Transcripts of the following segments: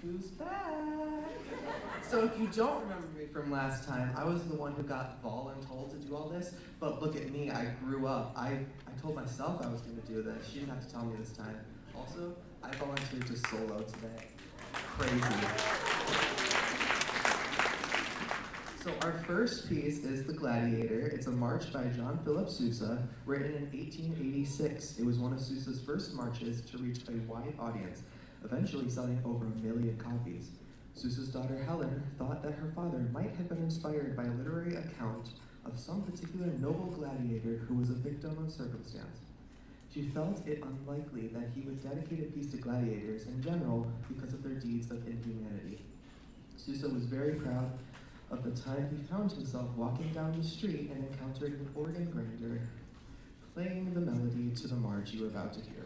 Who's back? So if you don't remember me from last time, I was the one who got voluntold to do all this, but look at me, I grew up. I told myself I was going to do this. She didn't have to tell me this time. Also, I volunteered to solo today. Crazy. So our first piece is The Gladiator. It's a march by John Philip Sousa, written in 1886. It was one of Sousa's first marches to reach a wide audience, eventually selling over 1 million copies. Sousa's daughter Helen thought that her father might have been inspired by a literary account of some particular noble gladiator who was a victim of circumstance. She felt it unlikely that he would dedicate a piece to gladiators in general because of their deeds of inhumanity. Sousa was very proud of the time he found himself walking down the street and encountered an organ grinder playing the melody to the march you are about to hear.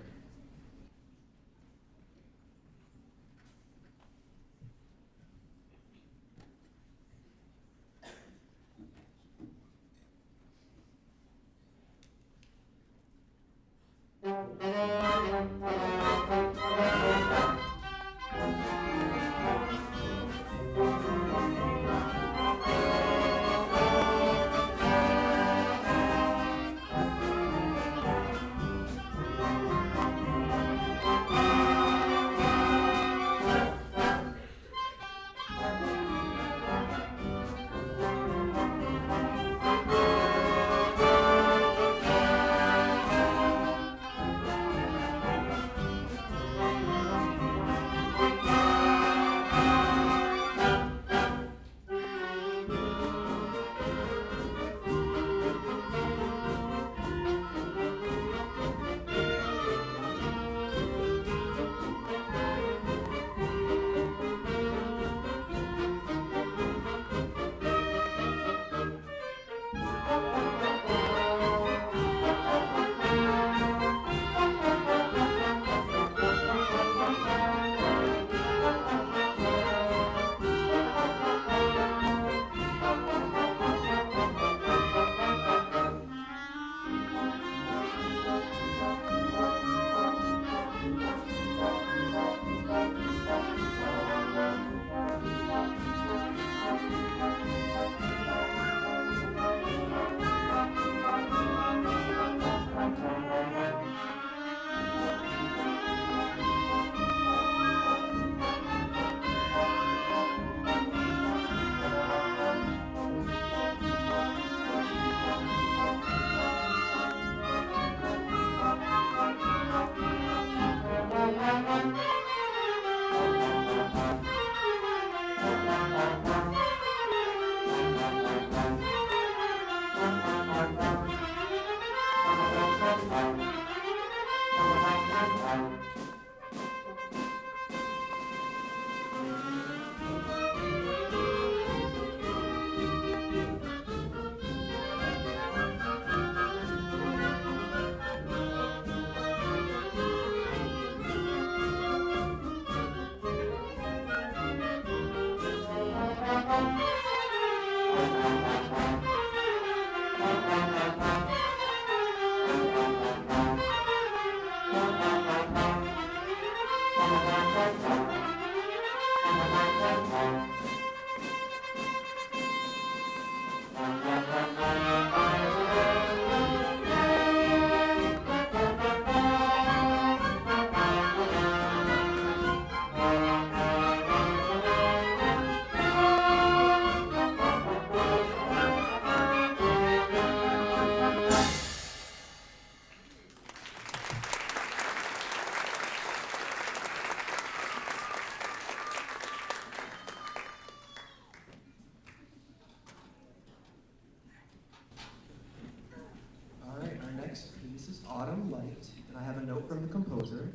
Autumn Light, and I have a note from the composer.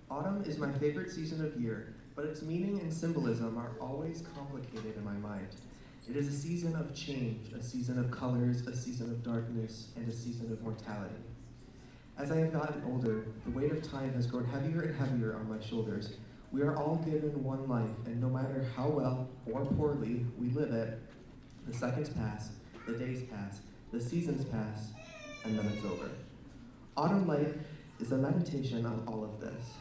Autumn is my favorite season of year, but its meaning and symbolism are always complicated in my mind. It is a season of change, a season of colors, a season of darkness, and a season of mortality. As I have gotten older, the weight of time has grown heavier and heavier on my shoulders. We are all given one life, and no matter how well or poorly we live it, the seconds pass, the days pass, the seasons pass, and then it's over. Autumn Light is a meditation on all of this.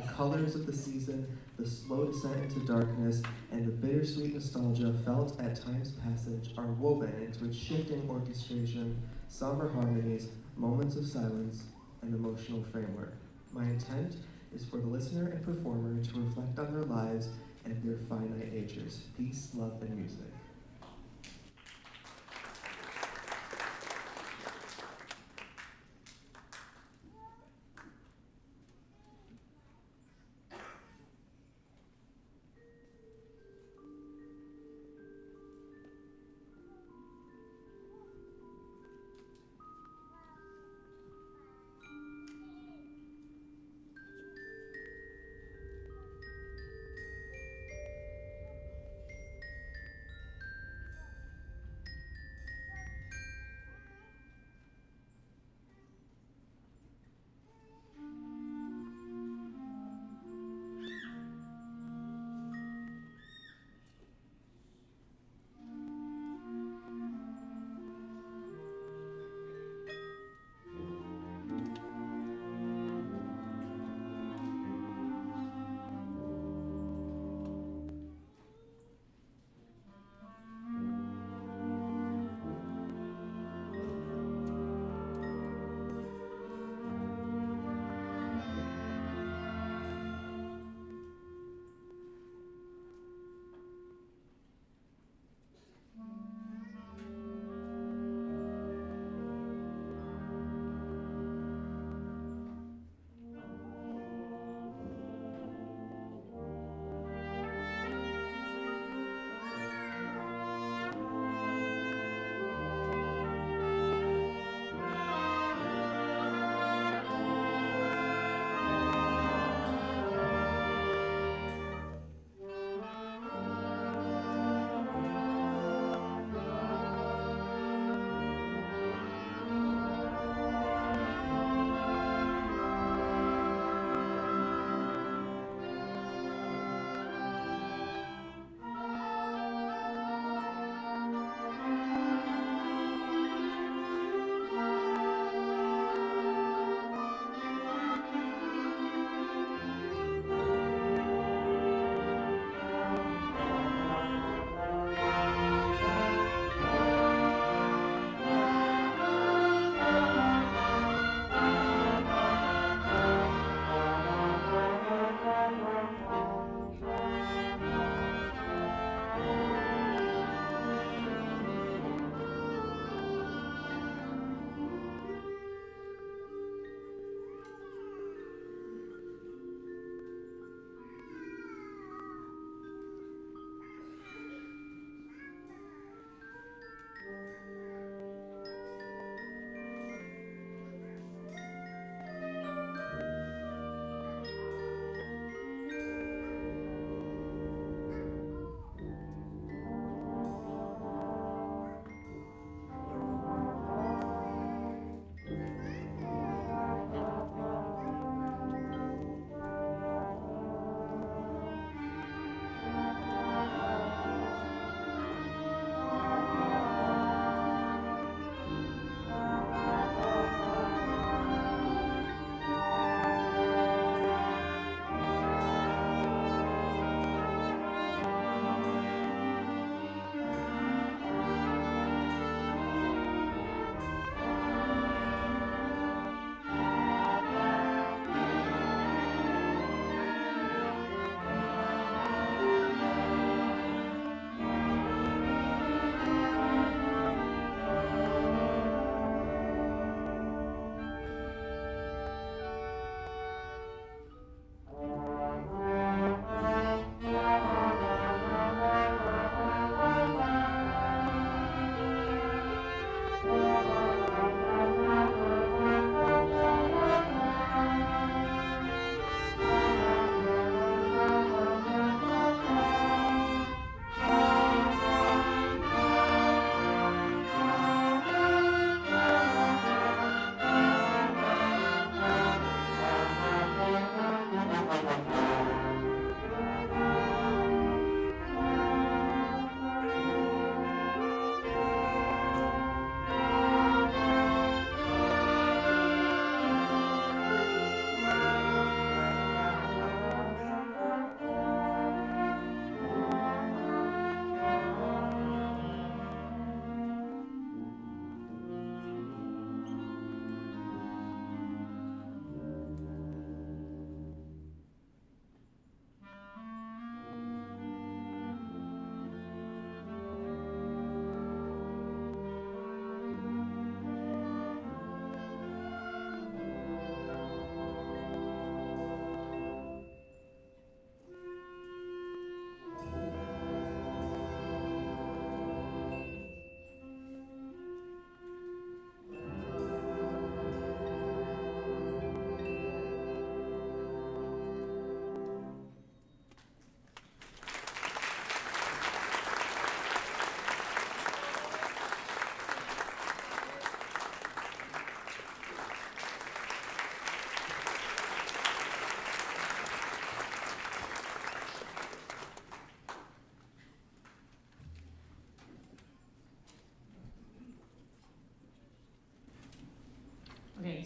The colors of the season, the slow descent into darkness, and the bittersweet nostalgia felt at time's passage are woven into its shifting orchestration, somber harmonies, moments of silence, and emotional framework. My intent is for the listener and performer to reflect on their lives and their finite natures. Peace, love, and music.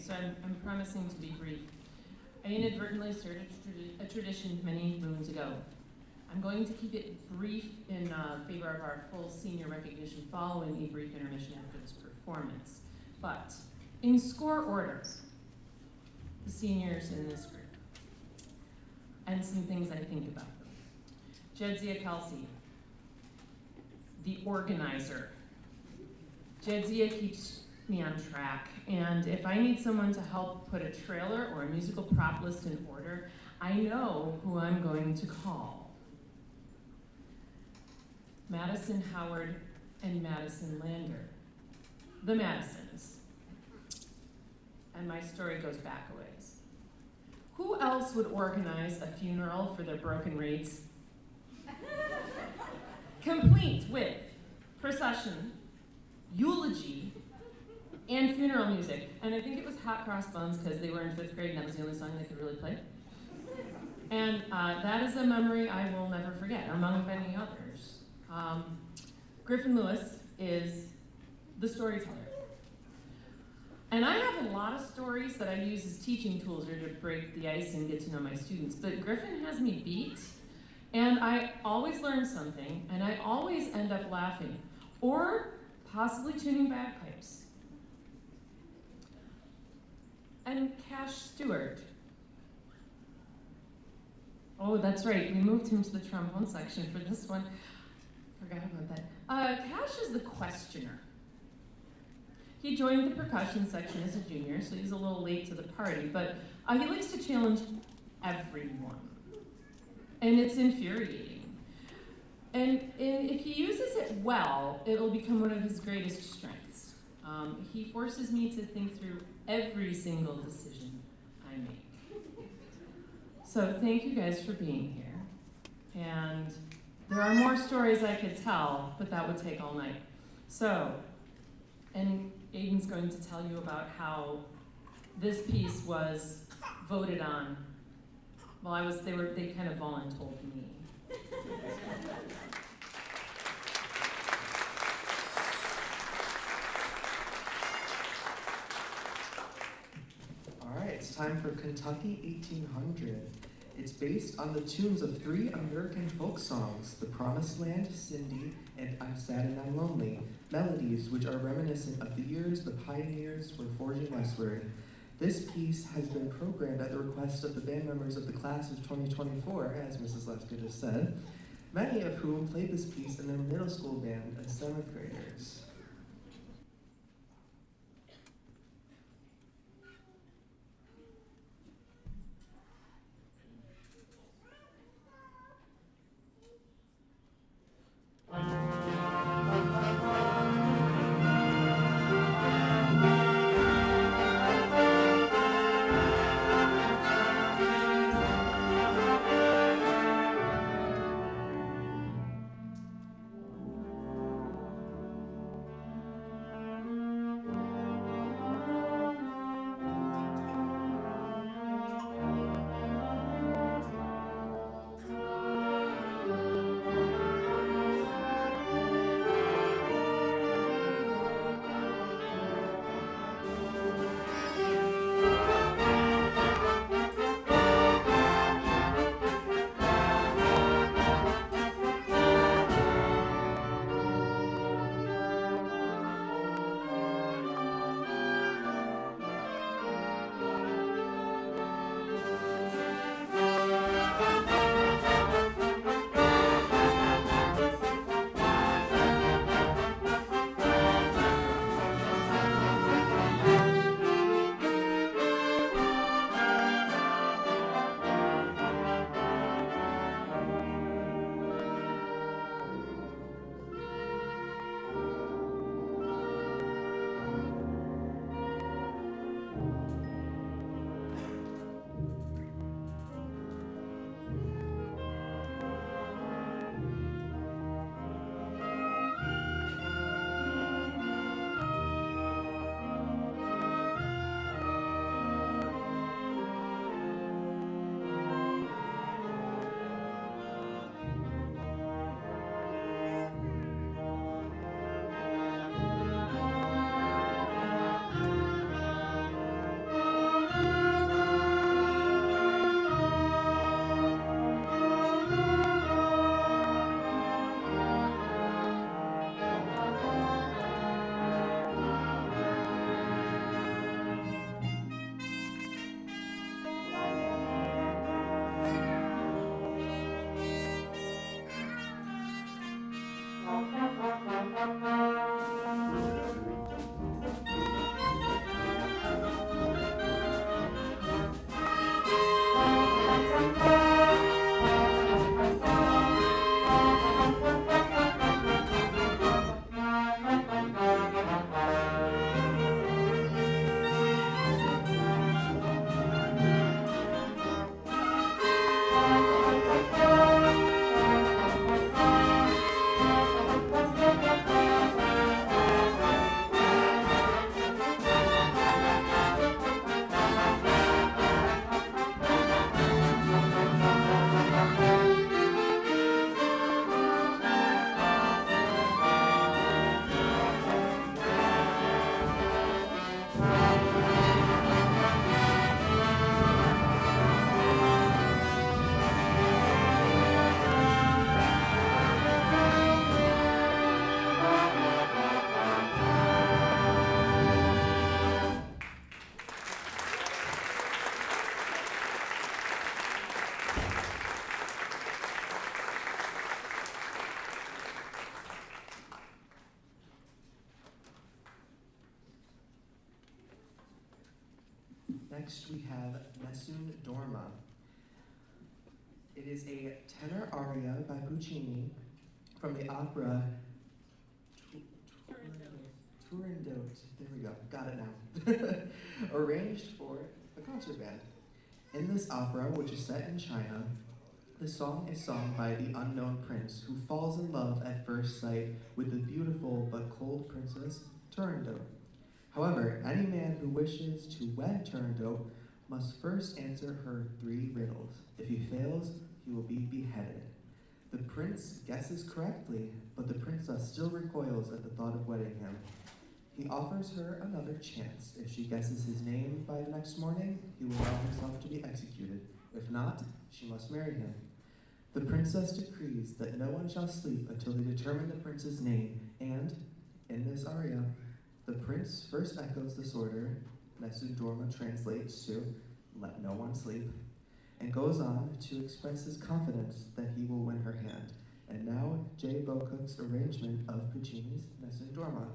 so I'm promising to be brief. I inadvertently started a tradition many moons ago. I'm going to keep it brief in favor of our full senior recognition following a brief intermission after this performance. But in score order, the seniors in this group, and some things I think about them. Jedzia Kelsey, the organizer. Jedzia keeps me on track, and if I need someone to help put a trailer or a musical prop list in order, I know who I'm going to call. Madison Howard and Madison Lander, the Madisons. And my story goes back a ways. Who else would organize a funeral for their broken reeds? Complete with procession, eulogy, and funeral music. And I think it was Hot Cross Buns because they were in 5th grade and that was the only song they could really play. And that is a memory I will never forget, among many others. Griffin Lewis is the storyteller. And I have a lot of stories that I use as teaching tools or to break the ice and get to know my students, but Griffin has me beat, and I always learn something, and I always end up laughing, or possibly tuning bagpipes. And Cash Stewart. Oh, that's right, we moved him to the trombone section for this one. Forgot about that. Cash is the questioner. He joined the percussion section as a junior, so he's a little late to the party, but he likes to challenge everyone. And it's infuriating. And if he uses it well, it'll become one of his greatest strengths. He forces me to think through every single decision I make. So thank you guys for being here. And there are more stories I could tell, but that would take all night. So, and Aiden's going to tell you about how this piece was voted on. Well, they kind of voluntold me. All right, it's time for Kentucky 1800. It's based on the tunes of 3 American folk songs, The Promised Land, Cindy, and I'm Sad and I'm Lonely, melodies which are reminiscent of the years the pioneers were forging westward. This piece has been programmed at the request of the band members of the class of 2024, as Mrs. Leska just said, many of whom played this piece in their middle school band as 7th graders. Next we have Nessun Dorma. It is a tenor aria by Puccini from the opera Turandot. There we go, got it now. Arranged for a concert band. In this opera, which is set in China, the song is sung by the unknown prince who falls in love at first sight with the beautiful but cold princess Turandot. However, any man who wishes to wed Turandot must first answer her 3 riddles. If he fails, he will be beheaded. The prince guesses correctly, but the princess still recoils at the thought of wedding him. He offers her another chance. If she guesses his name by the next morning, he will allow himself to be executed. If not, she must marry him. The princess decrees that no one shall sleep until they determine the prince's name, and, in this aria, the prince first echoes this order, Nessun Dorma translates to, let no one sleep, and goes on to express his confidence that he will win her hand. And now, J. Bocook's arrangement of Puccini's Nessun Dorma.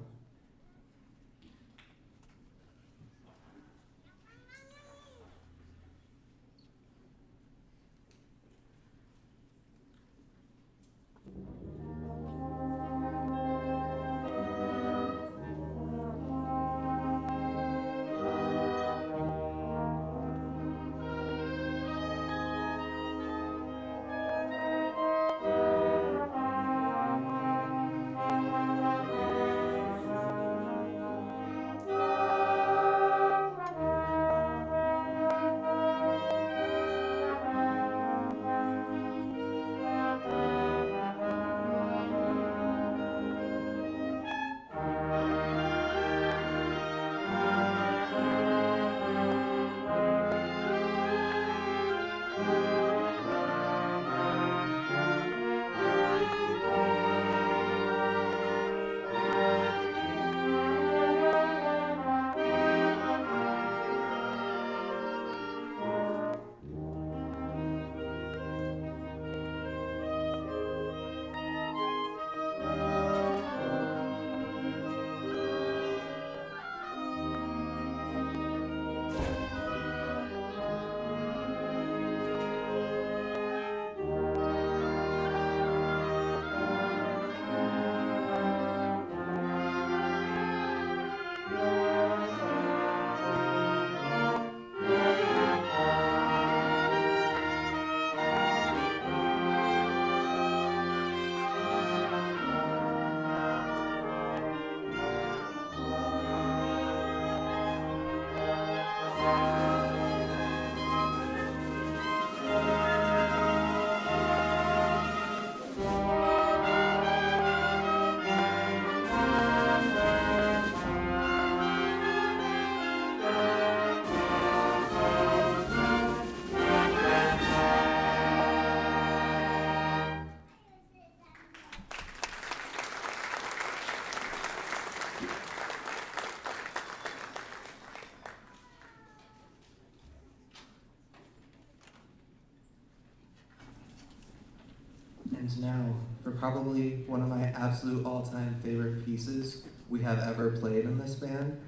And now, for probably one of my absolute all-time favorite pieces we have ever played in this band,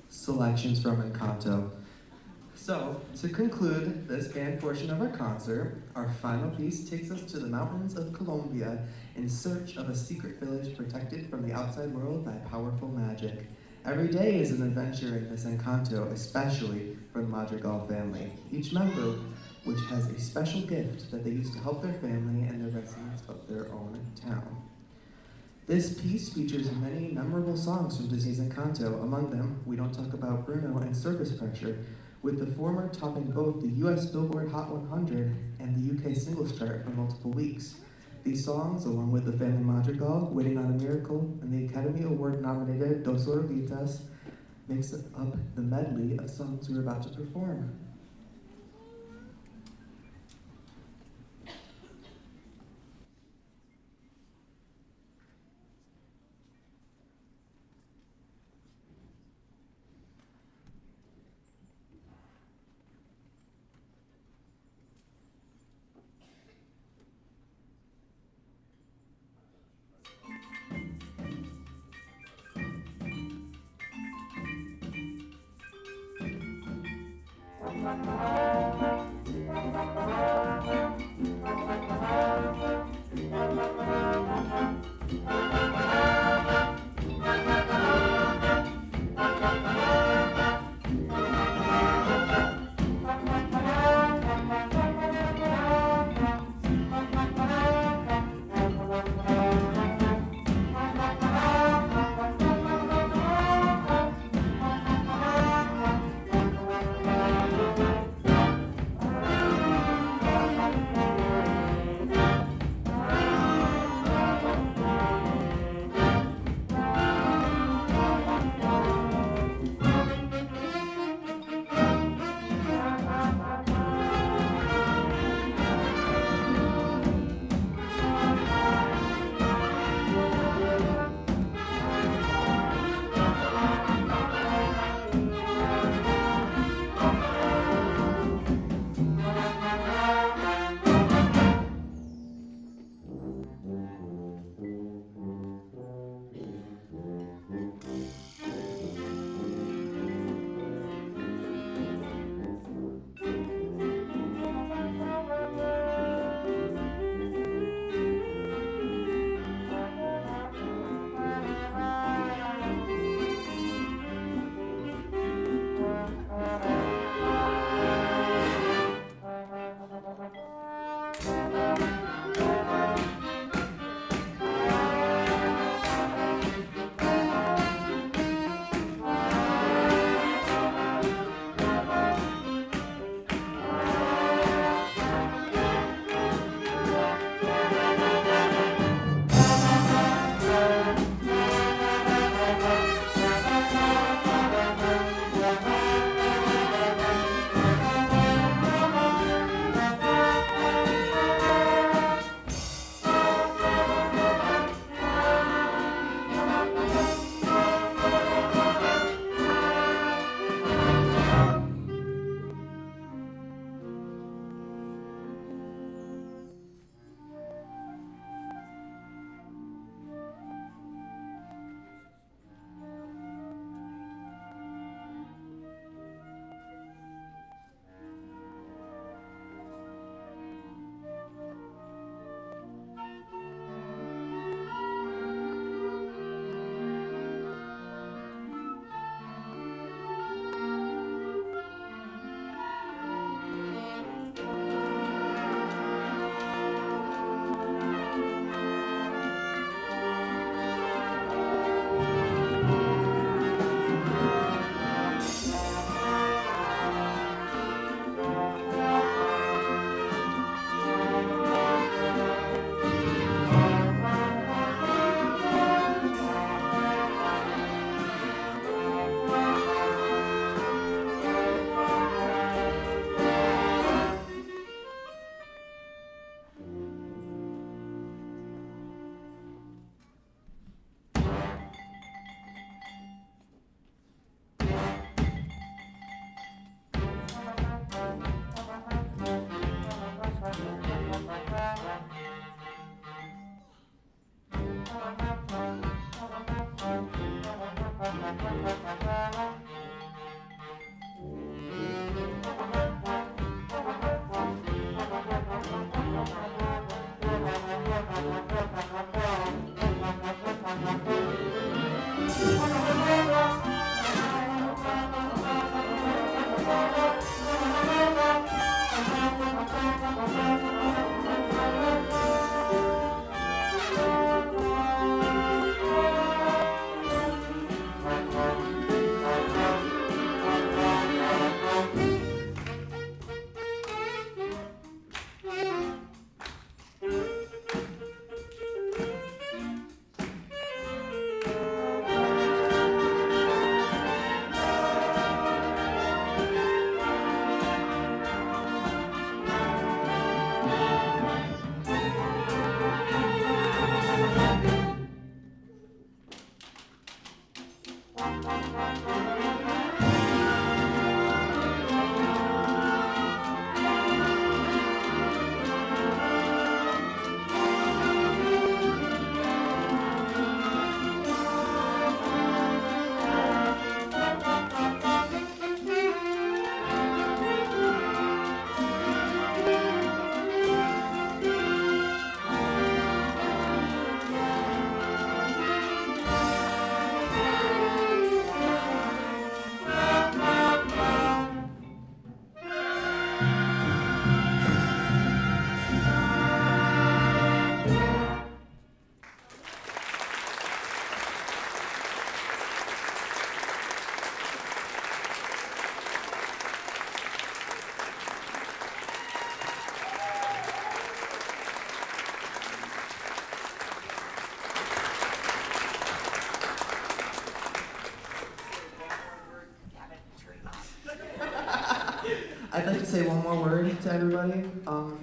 selections from Encanto. So, to conclude this band portion of our concert, our final piece takes us to the mountains of Colombia in search of a secret village protected from the outside world by powerful magic. Every day is an adventure in this Encanto, especially for the Madrigal family. Each member which has a special gift that they use to help their family and the residents of their own town. This piece features many memorable songs from Disney's Encanto. Among them, We Don't Talk About Bruno and Surface Pressure, with the former topping both the US Billboard Hot 100 and the UK singles chart for multiple weeks. These songs, along with the Family Madrigal, Waiting on a Miracle, and the Academy Award-nominated Dos Oruguitas, makes up the medley of songs we're about to perform. to everybody.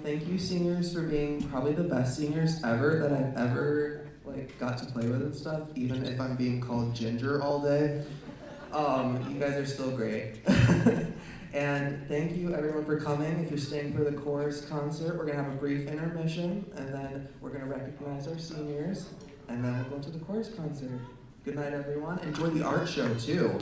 Thank you, seniors, for being probably the best seniors ever that I've ever got to play with and stuff. Even if I'm being called Ginger all day, you guys are still great. And thank you, everyone, for coming. If you're staying for the chorus concert, we're gonna have a brief intermission, and then we're gonna recognize our seniors, and then we'll go to the chorus concert. Good night, everyone. Enjoy the art show too.